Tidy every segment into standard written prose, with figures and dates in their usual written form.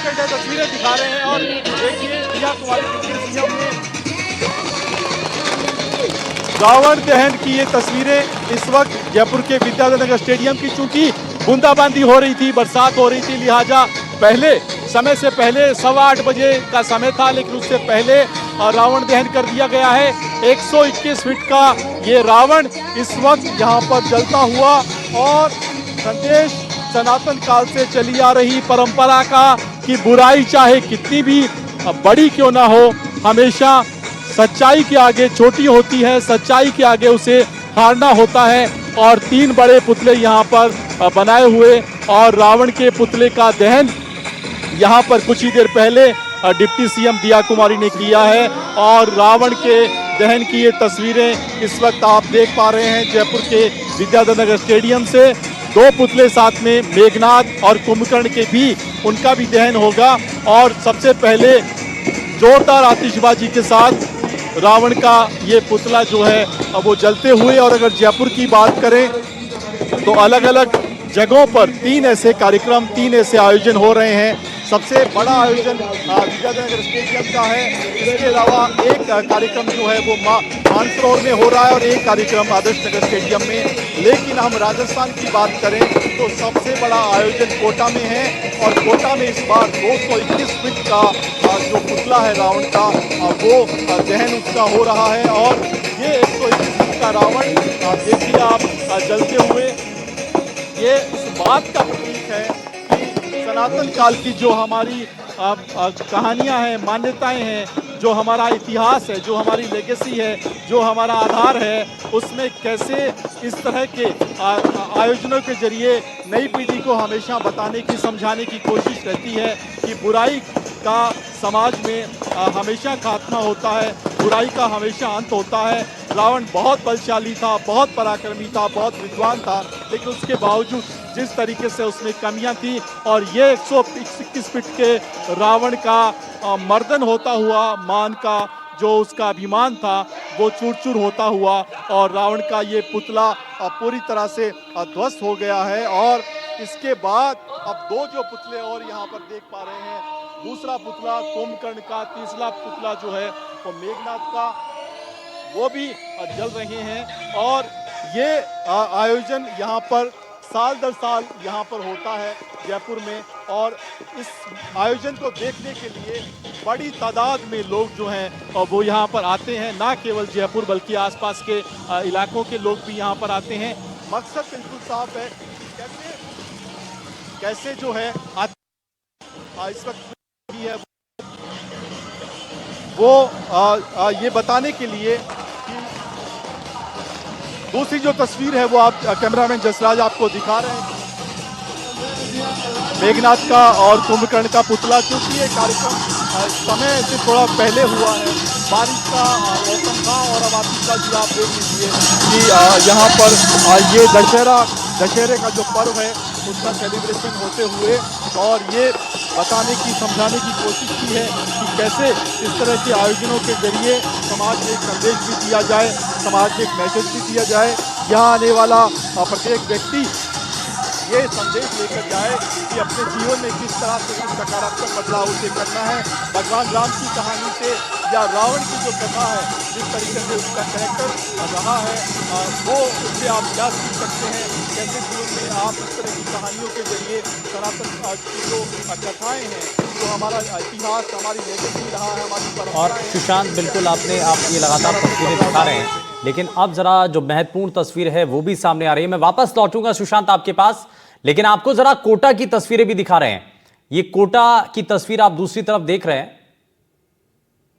बाकायदा तस्वीरें दिखा रहे हैं। और देखिए दिया कुमारी सीएम ने रावण दहन की ये तस्वीरें इस वक्त जयपुर के विद्यानगर स्टेडियम की, चूंकि बूंदाबांदी हो रही थी, बरसात हो रही थी, लिहाजा पहले समय से पहले 8:15 बजे का समय था, लेकिन उससे पहले रावण दहन कर दिया गया है। 121 फीट का ये रावण इस वक्त यहाँ पर जलता हुआ, और संदेश सनातन काल से चली आ रही परंपरा का कि बुराई चाहे कितनी भी बड़ी क्यों ना हो, हमेशा सच्चाई के आगे छोटी होती है, सच्चाई के आगे उसे हारना होता है। और 3 बड़े पुतले यहाँ पर बनाए हुए, और रावण के पुतले का दहन यहाँ पर कुछ ही देर पहले डिप्टी सीएम दिया कुमारी ने किया है। और रावण के दहन की ये तस्वीरें इस वक्त आप देख पा रहे हैं जयपुर के विद्यानगर स्टेडियम से। 2 पुतले साथ में मेघनाथ और कुंभकर्ण के भी उनका भी दहन होगा। और सबसे पहले जोरदार आतिशबाजी के साथ रावण का ये पुतला जो है वो जलते हुए। और अगर जयपुर की बात करें तो अलग अलग जगहों पर 3 ऐसे कार्यक्रम, 3 ऐसे आयोजन हो रहे हैं। सबसे बड़ा आयोजन विद्यानगर स्टेडियम का है। इसके अलावा एक कार्यक्रम जो है वो मानसरोवर में हो रहा है, और एक कार्यक्रम आदर्श नगर स्टेडियम में। लेकिन हम राजस्थान की बात करें तो सबसे बड़ा आयोजन कोटा में है, और कोटा में इस बार 221 फीट का जो पुतला है रावण का, वो दहन उसका हो रहा है। और ये 121 फीट का रावण देखिए आप जलते हुए, ये इस बात का प्रतीक है कि सनातन काल की जो हमारी कहानियां हैं, मान्यताएं हैं, जो हमारा इतिहास है, जो हमारी लेगेसी है, जो हमारा आधार है, उसमें कैसे इस तरह के आयोजनों के जरिए नई पीढ़ी को हमेशा बताने की, समझाने की कोशिश रहती है कि बुराई का समाज में हमेशा खात्मा होता है, बुराई का हमेशा अंत होता है। रावण बहुत बलशाली था, बहुत पराक्रमी था, बहुत विद्वान था, लेकिन उसके बावजूद जिस तरीके से उसमें कमियां थी, और ये 121 फीट के रावण का मर्दन होता हुआ, मान का जो उसका अभिमान था वो चूर चूर होता हुआ, और रावण का ये पुतला पूरी तरह से ध्वस्त हो गया है। और इसके बाद अब 2 जो पुतले और यहाँ पर देख पा रहे हैं, दूसरा पुतला कुंभकर्ण का, तीसरा पुतला जो है वो मेघनाथ का, वो भी जल रहे हैं। और ये आयोजन यहाँ पर साल दर साल यहाँ पर होता है जयपुर में, और इस आयोजन को देखने के लिए बड़ी तादाद में लोग जो हैं वो यहाँ पर आते हैं। ना केवल जयपुर बल्कि आसपास के इलाकों के लोग भी यहाँ पर आते हैं। मकसद बिल्कुल साफ है, कैसे जो है इस वक्त भी है वो ये बताने के लिए कि दूसरी जो तस्वीर है वो आप कैमरामैन जसराज आपको दिखा रहे हैं, मेघनाथ का और कुंभकर्ण का पुतला। क्योंकि ये कार्यक्रम समय से थोड़ा पहले हुआ है, बारिश का मौसम था, और अब आतिशबाजी आप देख लीजिए कि यहाँ पर ये दशहरे का जो पर्व है उसका सेलिब्रेशन होते हुए, और ये बताने की, समझाने की कोशिश की है कि कैसे इस तरह के आयोजनों के जरिए समाज में एक संदेश भी दिया जाए, समाज में एक मैसेज भी दिया जाए। यहाँ आने वाला प्रत्येक व्यक्ति ये संदेश लेकर जाए कि अपने जीवन में किस तरह से कुछ सकारात्मक बदलाव उसे करना है। भगवान राम की कहानी से या रावण की जो कथा है, जिस तरीके से उसका कैरेक्टर रहा है, वो उससे आप क्या सीख सकते हैं, कैसे जीवन में आप इस तरह की कहानियों के जरिए सनातन की जो कथाएँ हैं, जो हमारा इतिहास, हमारी लेगेसी रहा है, हमारी परंपरा। और सुशांत, बिल्कुल आप ये लगातार तस्वीरें दिखा रहे हैं, लेकिन अब जरा जो महत्वपूर्ण तस्वीर है वो भी सामने आ रही है। मैं वापस लौटूंगा सुशांत आपके पास, लेकिन आपको जरा कोटा की तस्वीरें भी दिखा रहे हैं। ये कोटा की तस्वीर आप दूसरी तरफ देख रहे हैं,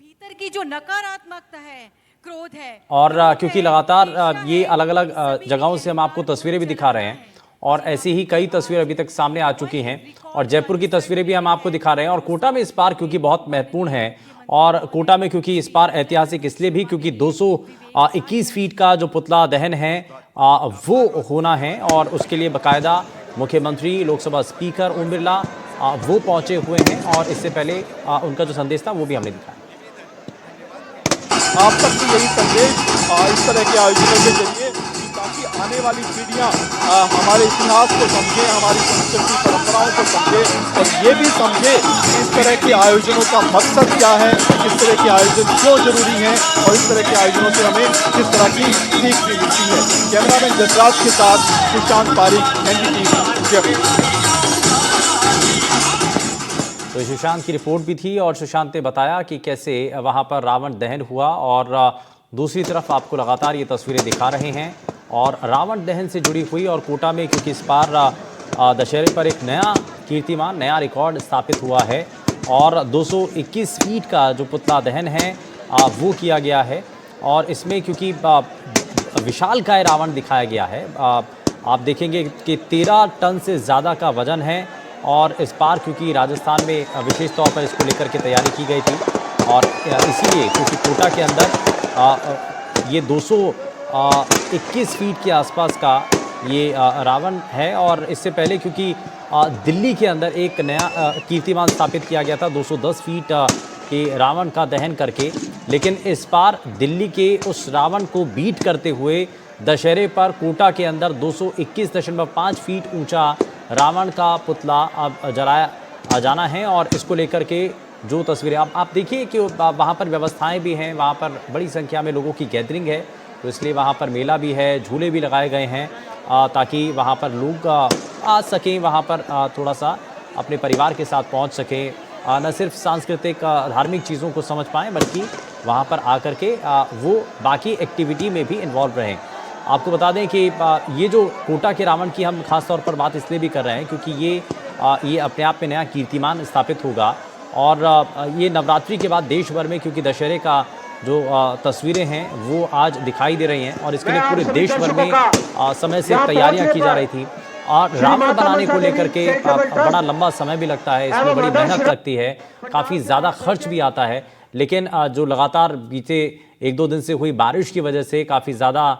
भीतर की जो नकारात्मकता है, क्रोध है, और क्योंकि लगातार ये अलग अलग जगहों से हम आपको तस्वीरें भी दिखा रहे हैं, और ऐसी ही कई तस्वीरें अभी तक सामने आ चुकी हैं, और जयपुर की तस्वीरें भी हम आपको दिखा रहे हैं। और कोटा में इस बार क्योंकि बहुत महत्वपूर्ण है, और कोटा में क्योंकि इस बार ऐतिहासिक इसलिए भी क्योंकि 221 फीट का जो पुतला दहन है वो होना है, और उसके लिए बाकायदा मुख्यमंत्री, लोकसभा स्पीकर ओम बिरला वो पहुंचे हुए हैं, और इससे पहले उनका जो संदेश था वो भी हमने दिखाया। आप तक भी यही संदेश इस तरह के आयोजनों के जरिए ताकि आने वाली पीढ़ियाँ हमारे इतिहास को समझे, हमारी संस्कृति परंपराओं को समझे और ये भी समझे कि इस तरह के आयोजनों का मकसद क्या है, इस तरह के आयोजन क्यों जरूरी हैं और इस तरह के आयोजनों से हमें किस तरह की सीख भी मिलती है। कैमरामैन जसराज के साथ सुशांत पारिक, एनडीटीवी जयपुर। तो सुशांत की रिपोर्ट भी थी और सुशांत ने बताया कि कैसे वहां पर रावण दहन हुआ और दूसरी तरफ आपको लगातार ये तस्वीरें दिखा रहे हैं और रावण दहन से जुड़ी हुई और कोटा में क्योंकि इस बार दशहरे पर एक नया कीर्तिमान, नया रिकॉर्ड स्थापित हुआ है और 221 फीट का जो पुतला दहन है वो किया गया है और इसमें क्योंकि विशालकाय रावण दिखाया गया है, आप देखेंगे कि 13 टन से ज़्यादा का वजन है और इस बार क्योंकि राजस्थान में विशेष तौर पर इसको लेकर के तैयारी की गई थी और इसीलिए क्योंकि कोटा के अंदर ये 221 फीट के आसपास का ये रावण है और इससे पहले क्योंकि दिल्ली के अंदर एक नया कीर्तिमान स्थापित किया गया था 210 फीट के रावण का दहन करके, लेकिन इस बार दिल्ली के उस रावण को बीट करते हुए दशहरे पर कोटा के अंदर 221.5 फीट ऊंचा रावण का पुतला अब जलाया जाना है और इसको लेकर के जो तस्वीरें आप देखिए कि वहाँ पर व्यवस्थाएं भी हैं, वहाँ पर बड़ी संख्या में लोगों की गैदरिंग है, तो इसलिए वहाँ पर मेला भी है, झूले भी लगाए गए हैं ताकि वहाँ पर लोग आ सकें, वहाँ पर थोड़ा सा अपने परिवार के साथ पहुँच सकें, न सिर्फ सांस्कृतिक धार्मिक चीज़ों को समझ पाएँ बल्कि वहाँ पर आकर के वो बाकी एक्टिविटी में भी इन्वॉल्व रहें। आपको बता दें कि ये जो कोटा के रावण की हम खास तौर पर बात इसलिए भी कर रहे हैं क्योंकि ये अपने आप में नया कीर्तिमान स्थापित होगा और ये नवरात्रि के बाद देश भर में क्योंकि दशहरे का जो तस्वीरें हैं वो आज दिखाई दे रही हैं और इसके लिए पूरे देश भर में समय से तैयारियां की जा रही थी और रावण बनाने को लेकर के बड़ा लंबा समय भी लगता है, इसमें बड़ी मेहनत लगती है, काफ़ी ज़्यादा खर्च भी आता है, लेकिन जो लगातार बीते 1-2 दिन से हुई बारिश की वजह से काफ़ी ज़्यादा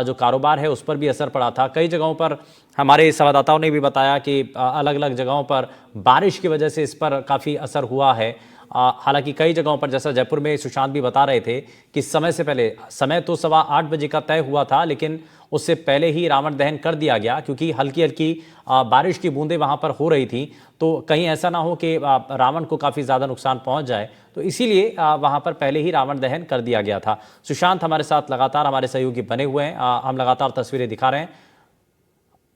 जो कारोबार है उस पर भी असर पड़ा था। कई जगहों पर हमारे संवाददाताओं ने भी बताया कि अलग अलग जगहों पर बारिश की वजह से इस पर काफ़ी असर हुआ है। हालांकि कई जगहों पर जैसा जयपुर में सुशांत भी बता रहे थे कि समय से पहले, समय तो 8:15 बजे का तय हुआ था लेकिन उससे पहले ही रावण दहन कर दिया गया क्योंकि हल्की हल्की बारिश की बूंदें वहां पर हो रही थी, तो कहीं ऐसा ना हो कि रावण को काफ़ी ज़्यादा नुकसान पहुंच जाए, तो इसीलिए वहां पर पहले ही रावण दहन कर दिया गया था। सुशांत हमारे साथ लगातार हमारे सहयोगी बने हुए हैं, हम लगातार तस्वीरें दिखा रहे हैं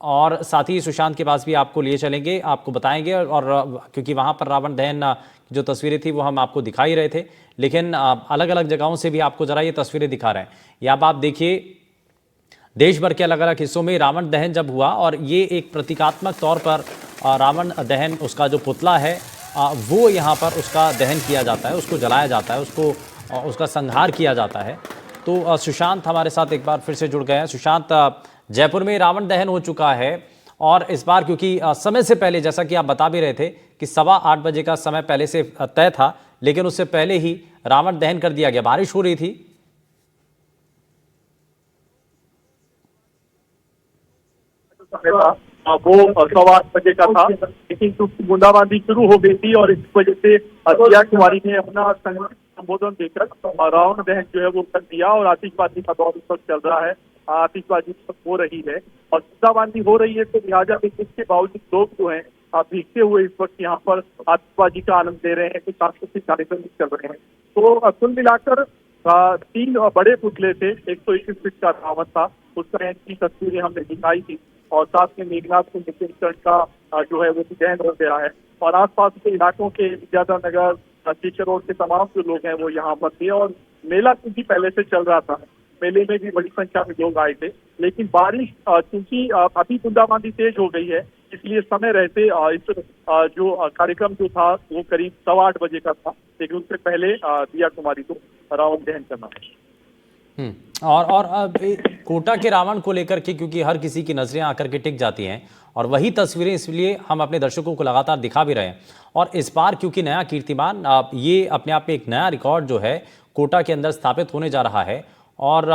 और साथ ही सुशांत के पास भी आपको लिए चलेंगे, आपको बताएंगे और क्योंकि वहां पर रावण दहन जो तस्वीरें थी वो हम आपको दिखा ही रहे थे, लेकिन अलग अलग जगहों से भी आपको जरा ये तस्वीरें दिखा रहे हैं। यहाँ आप देखिए देश भर के अलग अलग हिस्सों में रावण दहन जब हुआ और ये एक प्रतीकात्मक तौर पर रावण दहन, उसका जो पुतला है वो यहाँ पर उसका दहन किया जाता है, उसको जलाया जाता है, उसका संहार किया जाता है। तो सुशांत हमारे साथ एक बार फिर से जुड़ गए हैं। सुशांत, जयपुर में रावण दहन हो चुका है और इस बार क्योंकि समय से पहले, जैसा कि आप बता भी रहे थे कि 8:15 बजे का समय पहले से तय था, लेकिन उससे पहले ही रावण दहन कर दिया गया, बारिश हो रही थी। वो 8:15 बजे का था, लेकिन क्योंकि बूंदाबांदी शुरू हो गई थी और इस वजह से दिया कुमारी ने अपना संबोधन देकर रावण दहन जो है वो कर दिया और आतिशबाजी का दौर इस वक्त चल रहा है, आतिशबाजी हो रही है और बूंदाबांदी हो रही है, तो लिहाजा इसके बावजूद लोग जो है भीगते हुए इस वक्त यहाँ पर आतिशबाजी का आनंद ले रहे हैं, कुछ सांस्कृतिक कार्यक्रम चल रहे हैं। तो कुल मिलाकर 3 बड़े पुतले थे, 121 फीट का रावण था, उसका की तस्वीरें हमने दिखाई थी और साथ में मेघनाथ सिंह नितिन का जो है वो दहन हो गया है और आसपास के इलाकों के विद्याधर नगर, टीचर रोड के तमाम जो लोग हैं वो यहाँ पर थे और मेला क्योंकि पहले से चल रहा था, मेले में भी बड़ी संख्या में लोग आए थे, लेकिन बारिश क्योंकि अभी बूंदाबांदी तेज हो गई है, इसलिए समय रहते इस जो कार्यक्रम जो था वो करीब 8:15 बजे का था, लेकिन उससे पहले दिया कुमारी को रावण दहन करना है। और कोटा के रावण को लेकर के क्योंकि हर किसी की नजरें आकर के टिक जाती हैं और वही तस्वीरें इसलिए हम अपने दर्शकों को लगातार दिखा भी रहे हैं और इस बार क्योंकि नया कीर्तिमान, ये अपने आप में एक नया रिकॉर्ड जो है कोटा के अंदर स्थापित होने जा रहा है और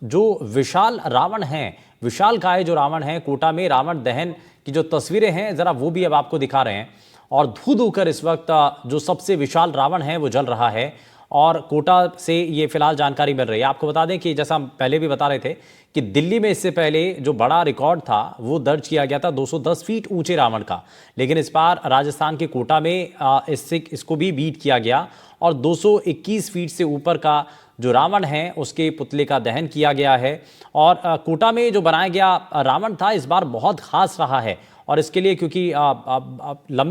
जो विशाल रावण हैं, विशालकाय जो रावण हैं, कोटा में रावण दहन की जो तस्वीरें हैं जरा वो भी अब आपको दिखा रहे हैं और धू धू कर इस वक्त जो सबसे विशाल रावण है वो जल रहा है और कोटा से ये फिलहाल जानकारी मिल रही है। आपको बता दें कि जैसा हम पहले भी बता रहे थे कि दिल्ली में इससे पहले जो बड़ा रिकॉर्ड था वो दर्ज किया गया था 210 फीट ऊंचे रावण का, लेकिन इस बार राजस्थान के कोटा में इसको भी बीट किया गया और 221 फीट से ऊपर का जो रावण है उसके पुतले का दहन किया गया है। और कोटा में जो बनाया गया रावण था इस बार बहुत खास रहा है, और इसके लिए क्योंकि लंबे